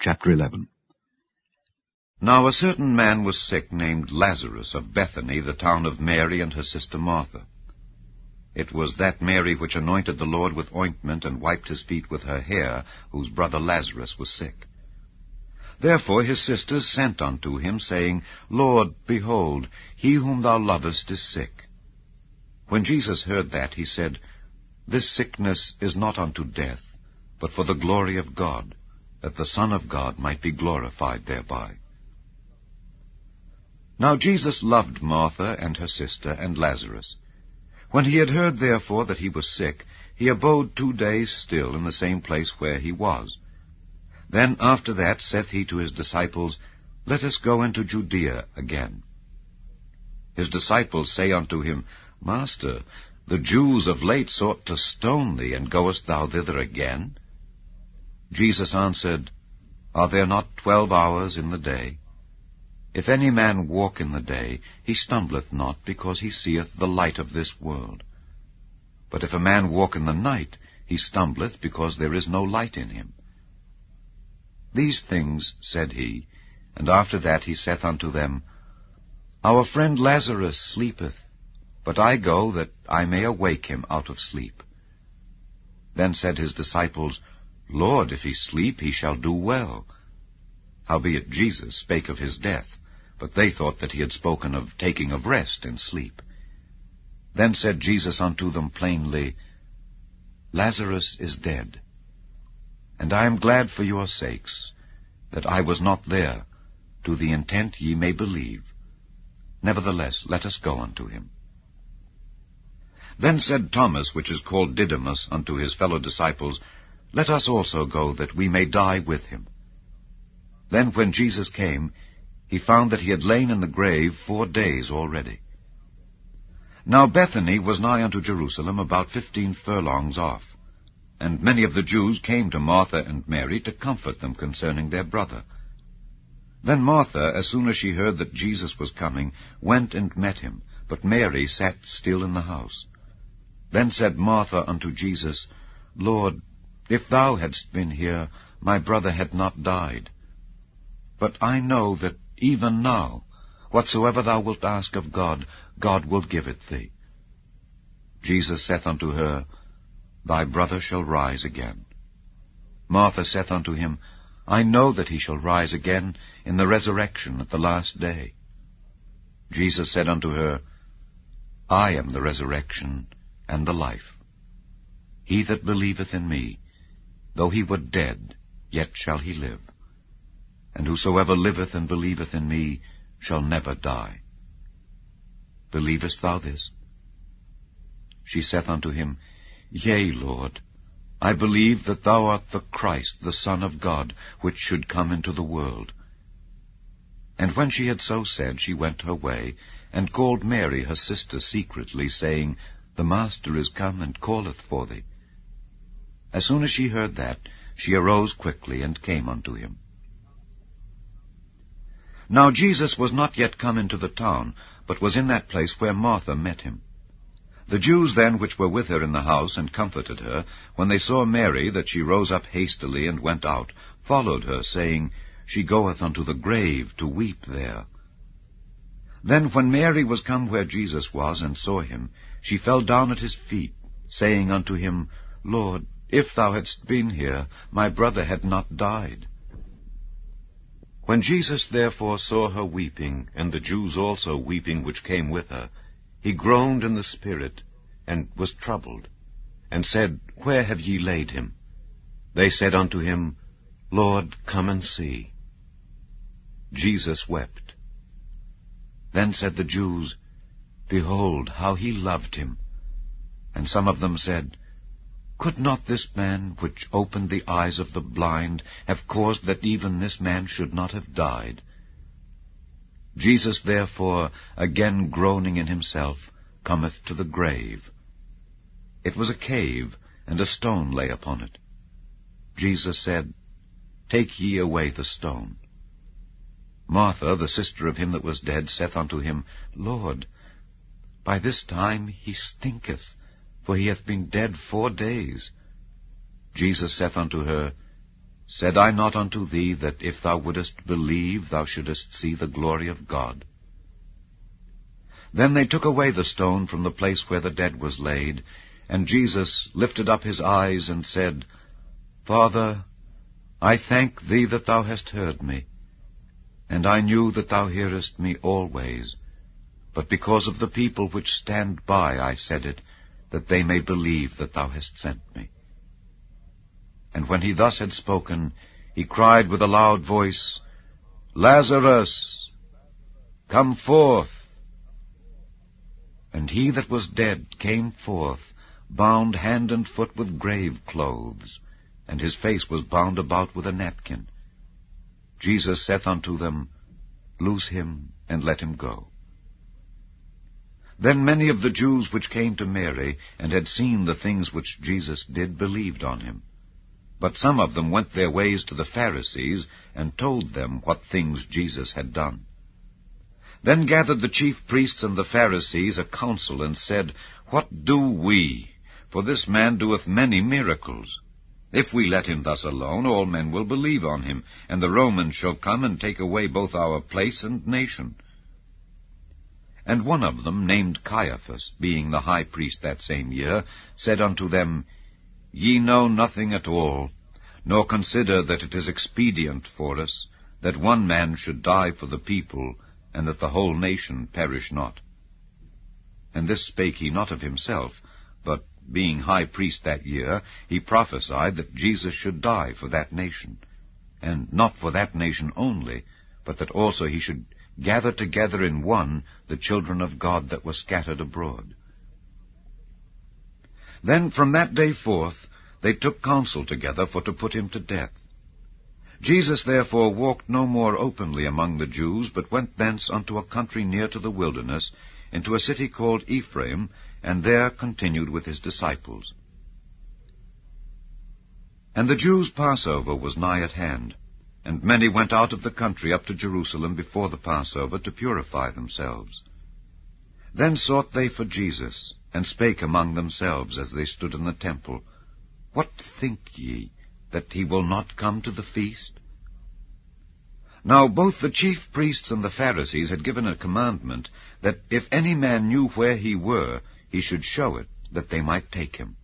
Chapter 11. Now a certain man was sick, named Lazarus, of Bethany, the town of Mary and her sister Martha. It was that Mary which anointed the Lord with ointment and wiped his feet with her hair, whose brother Lazarus was sick. Therefore his sisters sent unto him, saying, Lord, behold, he whom thou lovest is sick. When Jesus heard that, he said, This sickness is not unto death, but for the glory of God, that the Son of God might be glorified thereby. Now Jesus loved Martha and her sister and Lazarus. When he had heard therefore that he was sick, he abode 2 days still in the same place where he was. Then after that saith he to his disciples, Let us go into Judea again. His disciples say unto him, Master, the Jews of late sought to stone thee, and goest thou thither again? Jesus answered, Are there not 12 hours in the day? If any man walk in the day, he stumbleth not, because he seeth the light of this world. But if a man walk in the night, he stumbleth, because there is no light in him. These things said he, and after that he saith unto them, Our friend Lazarus sleepeth, but I go that I may awake him out of sleep. Then said his disciples, Lord, if he sleep, he shall do well. Howbeit Jesus spake of his death, but they thought that he had spoken of taking of rest in sleep. Then said Jesus unto them plainly, Lazarus is dead, and I am glad for your sakes, that I was not there, to the intent ye may believe. Nevertheless, let us go unto him. Then said Thomas, which is called Didymus, unto his fellow disciples, Let us also go, that we may die with him. Then when Jesus came, he found that he had lain in the grave 4 days already. Now Bethany was nigh unto Jerusalem, about 15 furlongs off. And many of the Jews came to Martha and Mary to comfort them concerning their brother. Then Martha, as soon as she heard that Jesus was coming, went and met him, but Mary sat still in the house. Then said Martha unto Jesus, Lord, if thou hadst been here, my brother had not died. But I know that even now, whatsoever thou wilt ask of God, God will give it thee. Jesus saith unto her, Thy brother shall rise again. Martha saith unto him, I know that he shall rise again in the resurrection at the last day. Jesus said unto her, I am the resurrection and the life. He that believeth in me, though he were dead, yet shall he live. And whosoever liveth and believeth in me shall never die. Believest thou this? She saith unto him, Yea, Lord, I believe that thou art the Christ, the Son of God, which should come into the world. And when she had so said, she went her way, and called Mary her sister secretly, saying, The Master is come, and calleth for thee. As soon as she heard that, she arose quickly, and came unto him. Now Jesus was not yet come into the town, but was in that place where Martha met him. The Jews then which were with her in the house, and comforted her, when they saw Mary, that she rose up hastily, and went out, followed her, saying, She goeth unto the grave to weep there. Then when Mary was come where Jesus was, and saw him, she fell down at his feet, saying unto him, Lord, if thou hadst been here, my brother had not died. When Jesus therefore saw her weeping, and the Jews also weeping which came with her, he groaned in the spirit, and was troubled, and said, Where have ye laid him? They said unto him, Lord, come and see. Jesus wept. Then said the Jews, Behold, how he loved him. And some of them said, Could not this man, which opened the eyes of the blind, have caused that even this man should not have died? Jesus therefore, again groaning in himself, cometh to the grave. It was a cave, and a stone lay upon it. Jesus said, Take ye away the stone. Martha, the sister of him that was dead, saith unto him, Lord, by this time he stinketh, for he hath been dead 4 days. Jesus saith unto her, Said I not unto thee that if thou wouldest believe, thou shouldest see the glory of God? Then they took away the stone from the place where the dead was laid, and Jesus lifted up his eyes and said, Father, I thank thee that thou hast heard me, and I knew that thou hearest me always. But because of the people which stand by I said it, that they may believe that thou hast sent me. And when he thus had spoken, he cried with a loud voice, Lazarus, come forth. And he that was dead came forth, bound hand and foot with grave clothes, and his face was bound about with a napkin. Jesus saith unto them, Loose him, and let him go. Then many of the Jews which came to Mary, and had seen the things which Jesus did, believed on him. But some of them went their ways to the Pharisees, and told them what things Jesus had done. Then gathered the chief priests and the Pharisees a council, and said, What do we? For this man doeth many miracles. If we let him thus alone, all men will believe on him, and the Romans shall come and take away both our place and nation. And one of them, named Caiaphas, being the high priest that same year, said unto them, Ye know nothing at all, nor consider that it is expedient for us, that one man should die for the people, and that the whole nation perish not. And this spake he not of himself, but, being high priest that year, he prophesied that Jesus should die for that nation, and not for that nation only, but that also he should gather together in one the children of God that were scattered abroad. Then from that day forth they took counsel together for to put him to death. Jesus therefore walked no more openly among the Jews, but went thence unto a country near to the wilderness, into a city called Ephraim, and there continued with his disciples. And the Jews' Passover was nigh at hand, and many went out of the country up to Jerusalem before the Passover to purify themselves. Then sought they for Jesus, and spake among themselves as they stood in the temple, What think ye, that he will not come to the feast? Now both the chief priests and the Pharisees had given a commandment, that if any man knew where he were, he should show it, that they might take him.